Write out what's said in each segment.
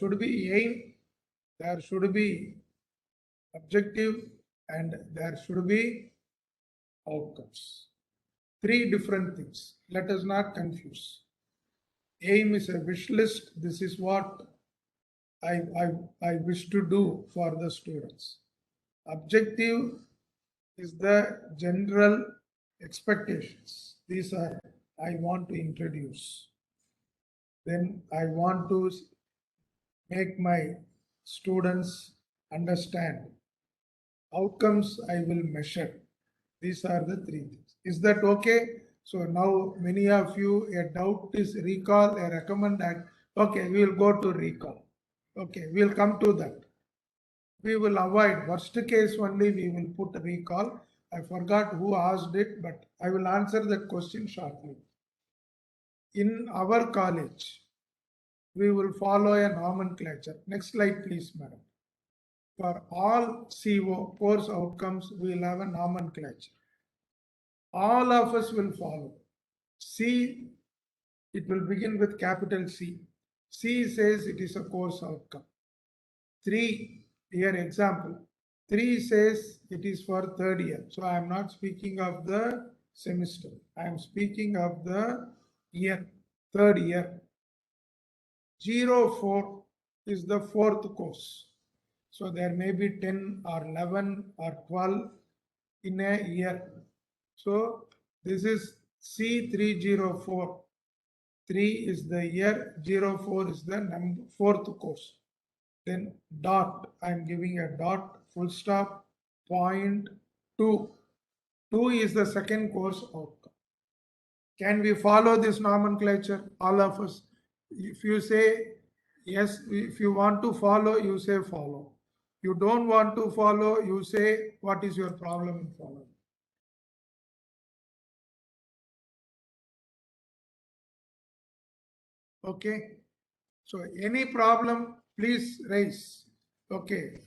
should be aim, there should be objective, and there should be outcomes. Three different things. Let us not confuse. Aim is a wish list. This is what I wish to do for the students. Objective is the general expectations. These are I want to introduce. Then I want to make my students understand. Outcomes I will measure. These are the three things. Is that okay? So now many of you, a doubt is recall. I recommend that. Okay, we will go to recall. Okay, we will come to that. We will avoid worst case only. We will put recall. I forgot who asked it, but I will answer that question shortly. In our college, we will follow a nomenclature. Next slide, please, madam. For all CO course outcomes, we will have a nomenclature. All of us will follow. C, it will begin with capital C. C says it is a course outcome. 3, here example. 3 says it is for third year. So I am not speaking of the semester. I am speaking of the year, third year. 04 is the fourth course. So there may be 10 or 11 or 12 in a year. So this is C304. 3 is the year, 04 is the fourth course. Then dot, I am giving a dot, full stop, point 2. 2 is the second course outcome. Can we follow this nomenclature? All of us. If you say yes, if you want to follow, you say follow. You don't want to follow, you say what is your problem in following. Okay, so any problem, please raise. Okay,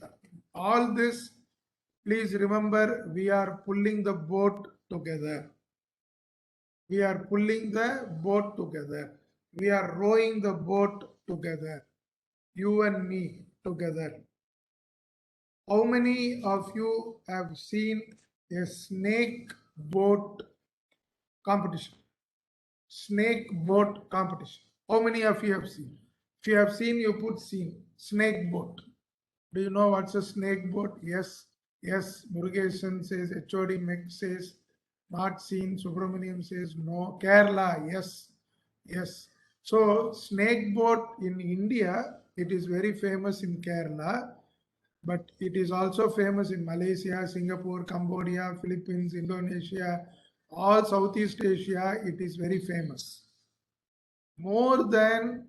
all this, please remember, we are pulling the boat together. We are pulling the boat together. We are rowing the boat together. You and me together. How many of you have seen a snake boat competition? Snake boat competition. How many of you have seen? If you have seen, you put seen. Snake boat. Do you know what's a snake boat? Yes. Yes. Murugesan says, HOD Mek says, not seen. Subramaniam says, no. Kerala, yes. Yes. So, snake boat in India, it is very famous in Kerala, but it is also famous in Malaysia, Singapore, Cambodia, Philippines, Indonesia, all Southeast Asia. It is very famous. More than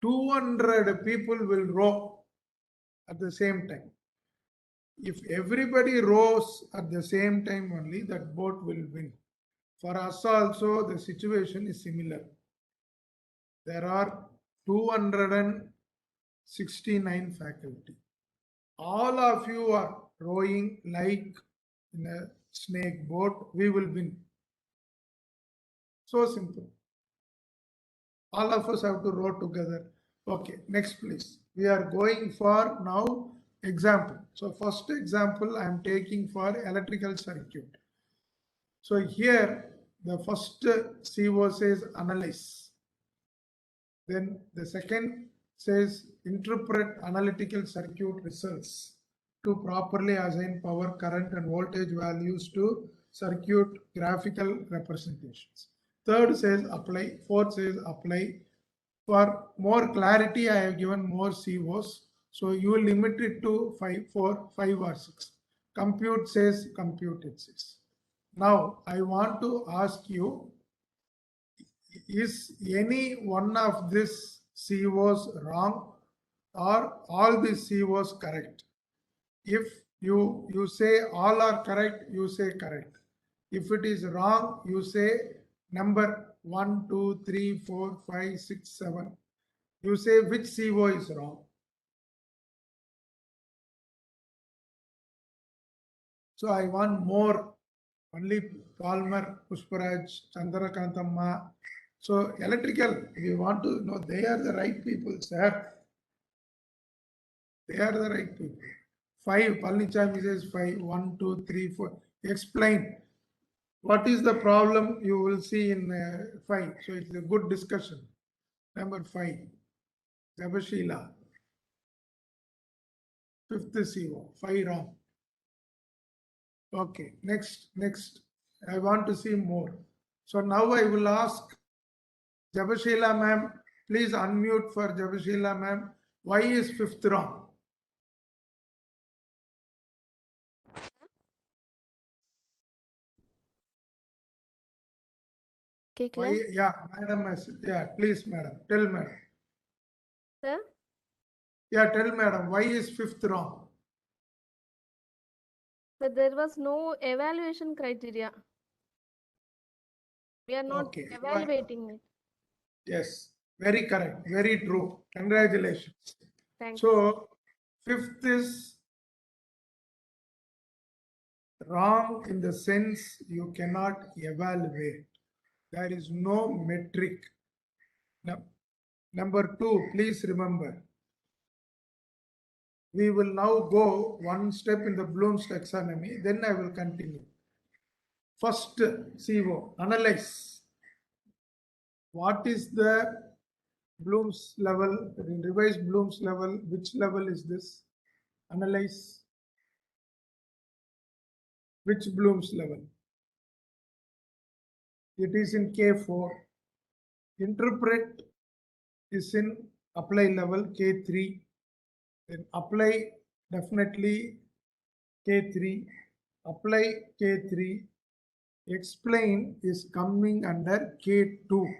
200 people will row at the same time. If everybody rows at the same time only, that boat will win. For us also, the situation is similar. There are 269 faculty. All of you are rowing like in a snake boat. We will win. So simple. All of us have to row together. Okay, next please. We are going for now example. So first example I am taking for electrical circuit. So here the first CO says analyze. Then the second says interpret analytical circuit results to properly assign power, current and voltage values to circuit graphical representations. Third says apply. Fourth says apply. For more clarity, I have given more COs. So you limit it to 5 or 6. Compute says compute it says. Now I want to ask you, is any one of these COs wrong or all these COs correct? If you say all are correct, you say correct. If it is wrong, you say number 1, 2, 3, 4, 5, 6, 7. You say which CO is wrong. So I want more. Only Palmer, Pushparaj, Chandrakanthamma, So electrical, we want to know they are the right people, sir. They are the right people. 5, Palnichami says 5, 1, 2, 3, 4. Explain. What is the problem you will see in 5? So it's a good discussion. Number 5, Jabashila. 5th CO, 5 wrong. Okay, next. I want to see more. So now I will ask Jabashila ma'am, please unmute for Jabashila ma'am. Why is 5th wrong? Why? Yeah, madam. Yeah, please, madam. Tell madam. Sir? Yeah, tell madam. Why is 5th wrong? But there was no evaluation criteria. We are not Okay. evaluating it. Yes, very correct. Very true. Congratulations. Thanks. So, 5th is wrong in the sense you cannot evaluate. There is no metric. Number 2, please remember. We will now go one step in the Bloom's taxonomy, then I will continue. First, CO, analyze. What is the Bloom's level, revised Bloom's level? Which level is this? Analyze. Which Bloom's level? It is in K4. Interpret is in apply level K3. Then apply definitely K3. Apply K3. Explain is coming under K2.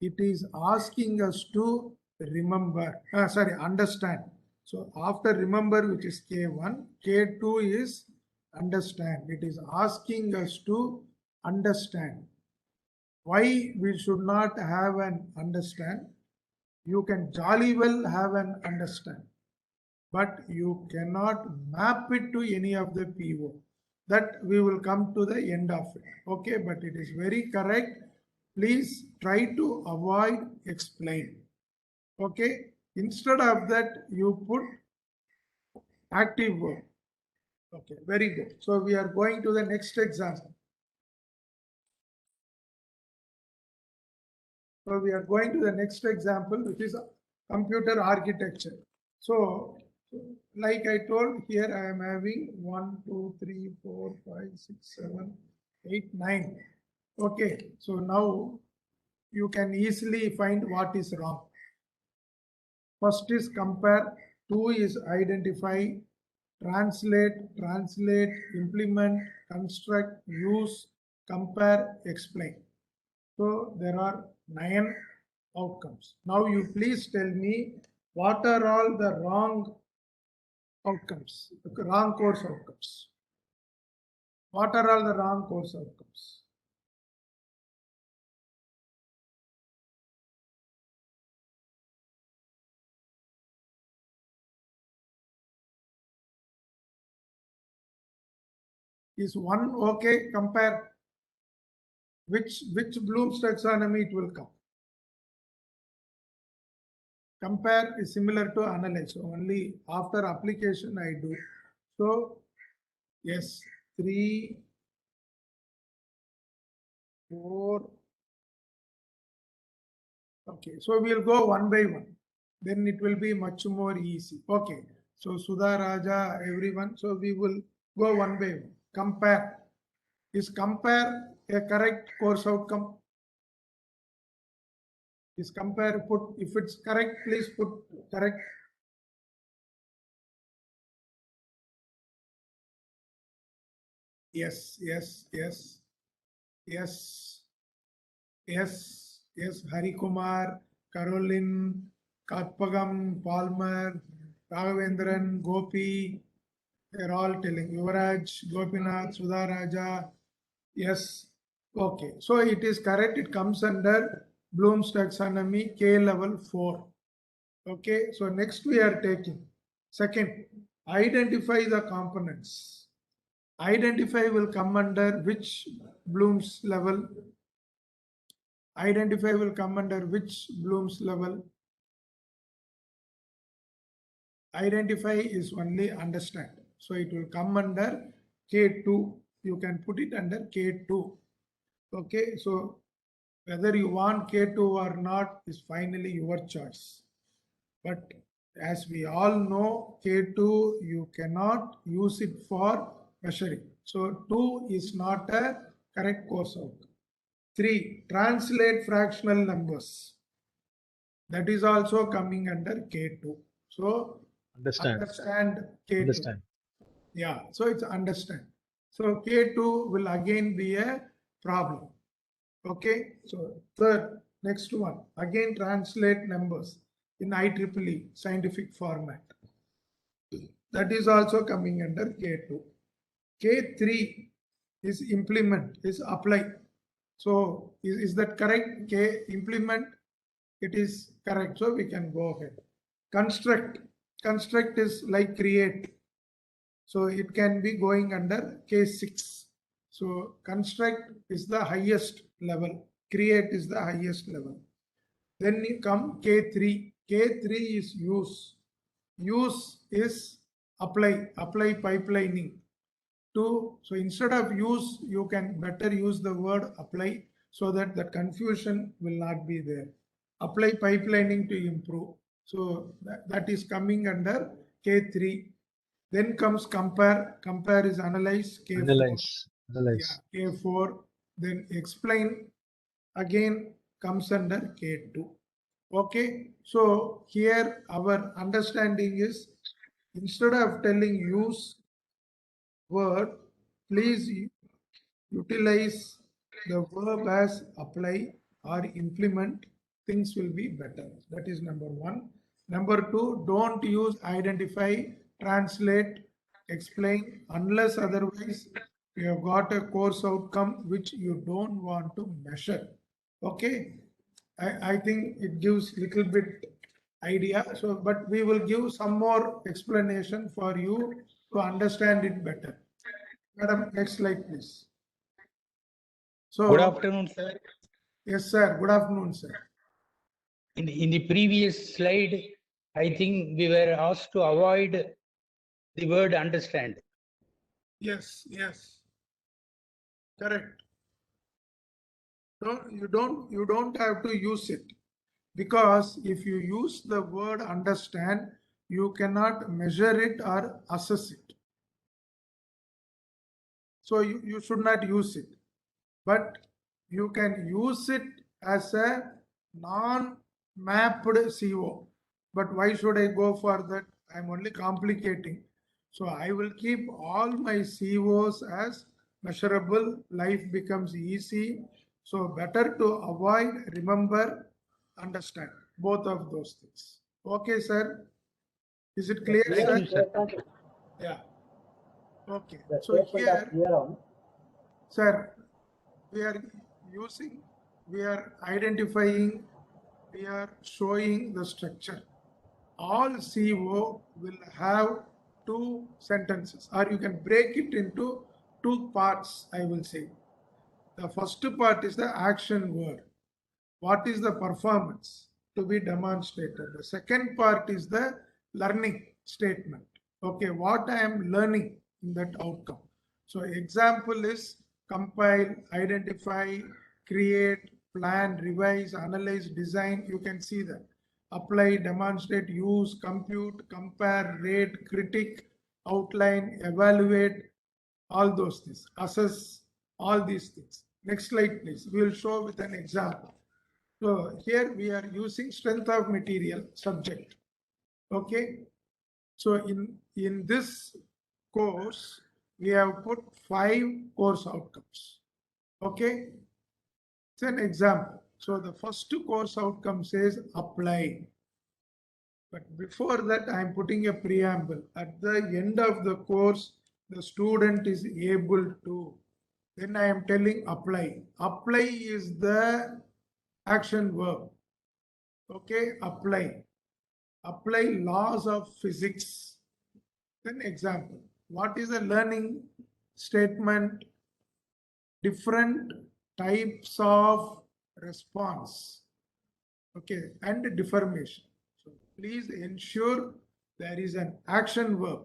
It is asking us to remember, understand. So after remember, which is K1, K2 is understand. It is asking us to understand. Why we should not have an understand? You can jolly well have an understand, but you cannot map it to any of the PO. That we will come to the end of it. Okay, but it is very correct. Please try to avoid explain. Okay, instead of that, you put active verb. Okay, very good. So we are going to the next example. So we are going to the next example, which is computer architecture. So, like I told, here I am having 1, 2, 3, 4, 5, 6, 7, 8, 9. Okay, so now you can easily find what is wrong. First is compare, 2 is identify, translate, implement, construct, use, compare, explain. So there are 9 outcomes. Now you please tell me what are all the wrong outcomes, wrong course outcomes. What are all the wrong course outcomes? Is 1 okay? Compare which Bloom's taxonomy it will come. Compare is similar to analyze. So only after application I do. So yes, 3, 4. Okay, so we'll go one by one. Then it will be much more easy. Okay, so Sudha Raja, everyone. So we will go one by one. Compare. Is compare a correct course outcome? Is compare put, if it's correct, please put correct. Yes, yes, yes, yes, yes, yes. Hari Kumar, Caroline, Katpagam, Palmer, Raghavendran, Gopi, they're all telling. Yuvraj, Gopinath, Sudha Raja. Yes. Okay. So it is correct. It comes under Bloom's taxonomy K level 4. Okay. So next we are taking. Second, identify the components. Identify will come under which Bloom's level? Identify will come under which Bloom's level? Identify is only understand. So it will come under K2. You can put it under K2. Okay, so whether you want K2 or not is finally your choice. But as we all know, K2, you cannot use it for measuring. So 2 is not a correct course outcome. 3, translate fractional numbers. That is also coming under K2. So understand K2. Understand. Yeah, so it's understand. So K2 will again be a problem. Okay, so third, next one, again translate numbers in IEEE scientific format. That is also coming under K2. K3 is implement, is apply. So is that correct? K implement, it is correct. So we can go ahead. Construct, construct is like create. So it can be going under K6. So construct is the highest level. Create is the highest level. Then you come K3. K3 is use. Use is apply, apply pipelining. So instead of use, you can better use the word apply so that the confusion will not be there. Apply pipelining to improve. So that is coming under K3. Then comes compare. Compare is analyze. K4. Analyze. Yeah, K4. Then explain again comes under K2. Okay. So here our understanding is instead of telling use word, please utilize the verb as apply or implement. Things will be better. That is number one. Number two, don't use identify, translate, explain unless otherwise you have got a course outcome which you don't want to measure. Okay. I think it gives little bit idea. So, but we will give some more explanation for you to understand it better. Madam, next slide, please. So, Good afternoon, sir. yes, sir. Good afternoon, sir. In the previous slide, I think we were asked to avoid the word understand. Yes, yes. Correct. No, you don't have to use it because if you use the word understand, you cannot measure it or assess it. So you should not use it. But you can use it as a non-mapped CO. But why should I go for that? I'm only complicating. So I will keep all my COs as measurable. Life becomes easy. So better to avoid, remember, understand both of those things. Okay, sir. Is it clear, Thank sir? you, sir. Yeah. Okay. The So statement of here, theorem. sir, we are using, we are identifying, we are showing the structure. All CO will have two sentences, or you can break it into two parts, I will say. The first part is the action word. What is the performance to be demonstrated? The second part is the learning statement. Okay, what I am learning in that outcome. So example is compile, identify, create, plan, revise, analyze, design. You can see that. Apply, demonstrate, use, compute, compare, rate, critic, outline, evaluate, all those things, assess, all these things. Next slide, please. We will show with an example. So here we are using strength of material subject. Okay. So in this course, we have put 5 course outcomes. Okay. It's an example. So the first course outcome says apply. But before that, I am putting a preamble. At the end of the course, the student is able to. Then I am telling apply. Apply is the action verb. Okay, apply. Apply laws of physics. Then example. What is a learning statement? Different types of response, okay, and deformation. So please ensure there is an action verb.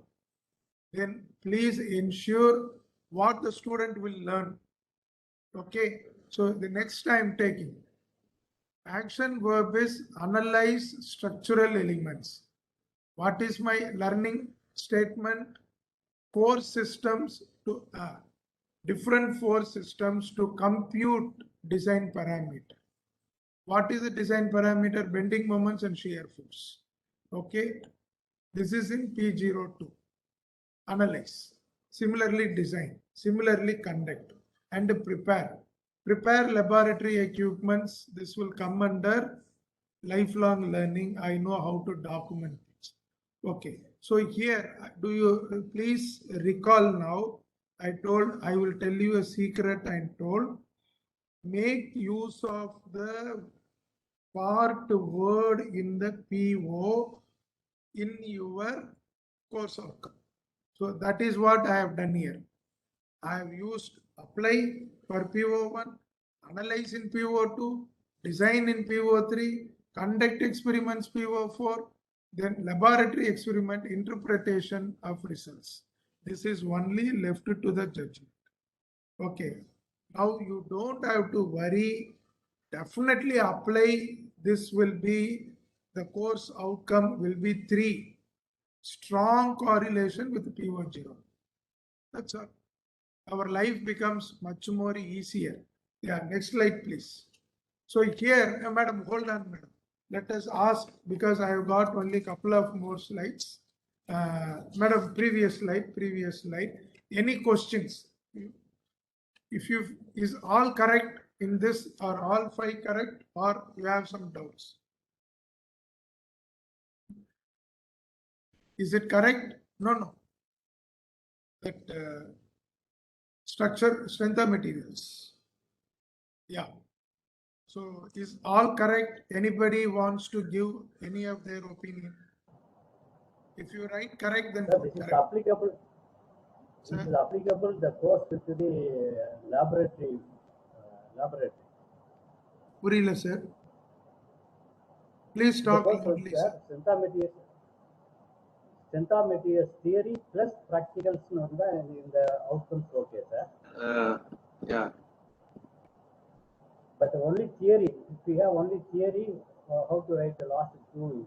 Then please ensure what the student will learn. Okay, so the next time taking action verb is analyze structural elements. What is my learning statement? Four systems to different four systems to compute design parameter. What is the design parameter? Bending moments and shear force. Okay, this is in P02. Analyze, similarly design, similarly conduct, and prepare. Prepare laboratory equipments. This will come under lifelong learning. I know how to document this. Okay, so here, do you please recall now? I will tell you a secret. I told, make use of the part word in the PO in your course outcome. So that is what I have done here. I have used apply for PO1, analyze in PO2, design in PO3, conduct experiments PO4, then laboratory experiment interpretation of results. This is only left to the judgment. Okay, now you don't have to worry. Definitely apply. This will be the course outcome will be 3. Strong correlation with PO0. That's all. Our life becomes much more easier. Yeah, next slide, please. So here, madam, hold on, madam. Let us ask, because I have got only a couple of more slides. Madam, previous slide. Any questions? If you is all correct in this, or all 5 correct, or you have some doubts? Is it correct? No. That structure, strength of materials. Yeah. So is all correct? Anybody wants to give any of their opinion? If you write correct, then Sir, this is correct. applicable. This is applicable the course with the laboratory. Purila sir. Please talk loudly, sir. Strength of materials theory plus practicals in the outcomes, okay, sir. Yeah. But only theory. If we have only theory, how to write the last 2?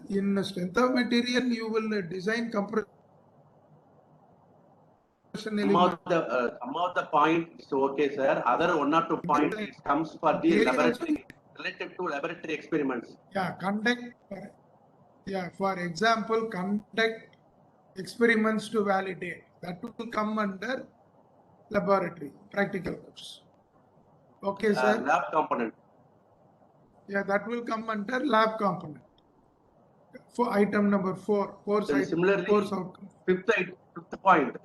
In strength of material, you will design compression element. Some of the points, okay, sir. Other 1 or 2 points, it comes for the Theory laboratory, related to laboratory experiments. Yeah, conduct. Yeah, for example, conduct experiments to validate. That will come under laboratory, practical course. Okay, sir. Lab component. Yeah, that will come under lab component. For item number 4, course Then similarly, course outcome. Fifth point.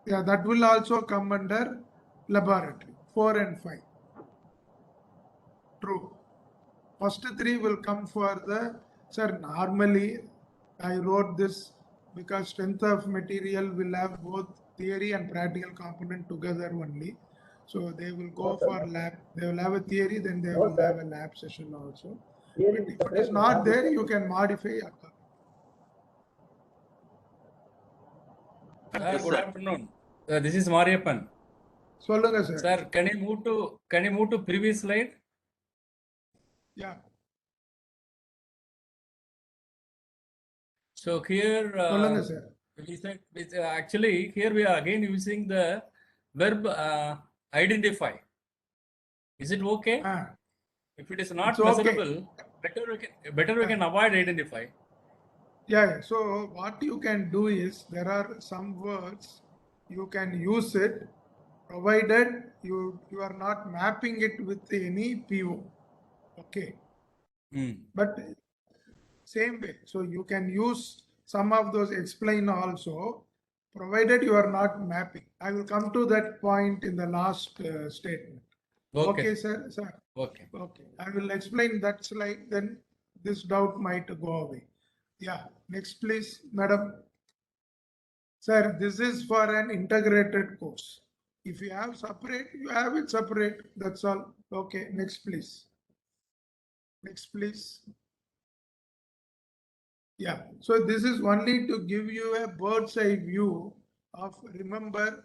Yeah, that will also come under laboratory, 4 and 5. True. First 3 will come for the, sir, normally I wrote this because strength of material will have both theory and practical component together only. So they will go for lab. They will have a theory, then they will have a lab session also. But if it is not there, you can modify. Yes, Good sir. afternoon. This is Mariappan. Solunga, sir. Sir, can you move to previous slide? Yeah. So here, Solunga, sir. we said, actually here we are again using the verb identify. Is it okay? If it is not It's okay. measurable, better we can avoid identify. Yeah, so what you can do is, there are some words you can use it, provided you are not mapping it with any PO. Okay. But same way, so you can use some of those explain also, provided you are not mapping. I will come to that point in the last statement. Okay, sir. Okay. I will explain that slide, then this doubt might go away. Yeah, next please, madam. Sir, this is for an integrated course. If you have separate, you have it separate. That's all. Okay, next please. Next please. Yeah, so this is only to give you a bird's eye view of remember,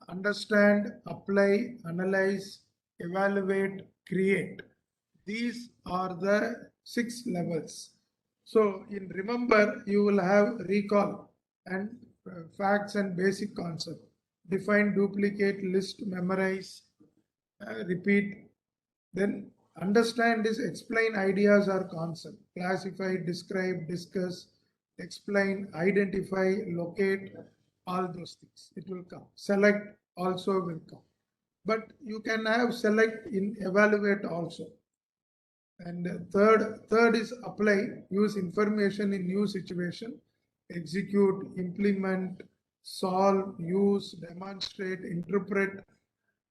understand, apply, analyze, evaluate, create. These are the 6 levels. So in remember, you will have recall and facts and basic concept. Define, duplicate, list, memorize, repeat. Then understand is explain ideas or concept. Classify, describe, discuss, explain, identify, locate, all those things. It will come. Select also will come. But you can have select in evaluate also. And third is apply, use information in new situation, execute, implement, solve, use, demonstrate, interpret,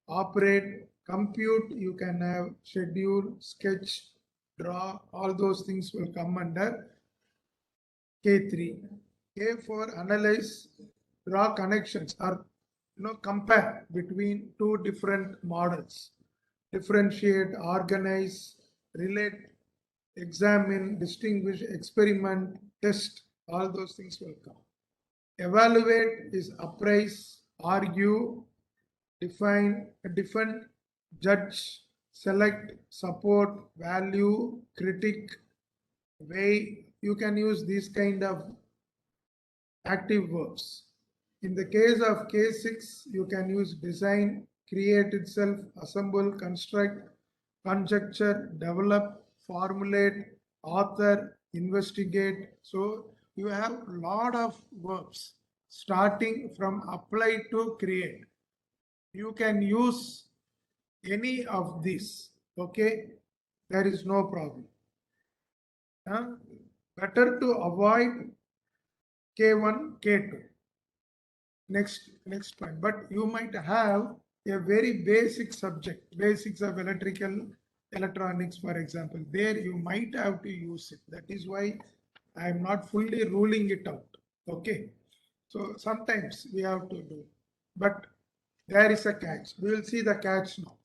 operate, compute, you can have schedule, sketch, draw, all those things will come under K3. K4, analyze, draw connections or compare between two different models. Differentiate, organize, relate, examine, distinguish, experiment, test, all those things will come. Evaluate is appraise, argue, define, defend, judge, select, support, value, critic, weigh. You can use these kind of active verbs. In the case of case 6, you can use design, create itself, assemble, construct, conjecture, develop, formulate, author, investigate. So you have a lot of verbs starting from apply to create. You can use any of these. Okay, there is no problem. Better to avoid K1, K2. Next point. But you might have a very basic subject, basics of electrical, electronics, for example. There you might have to use it. That is why I am not fully ruling it out. Okay. So sometimes we have to do, but there is a catch. We will see the catch now.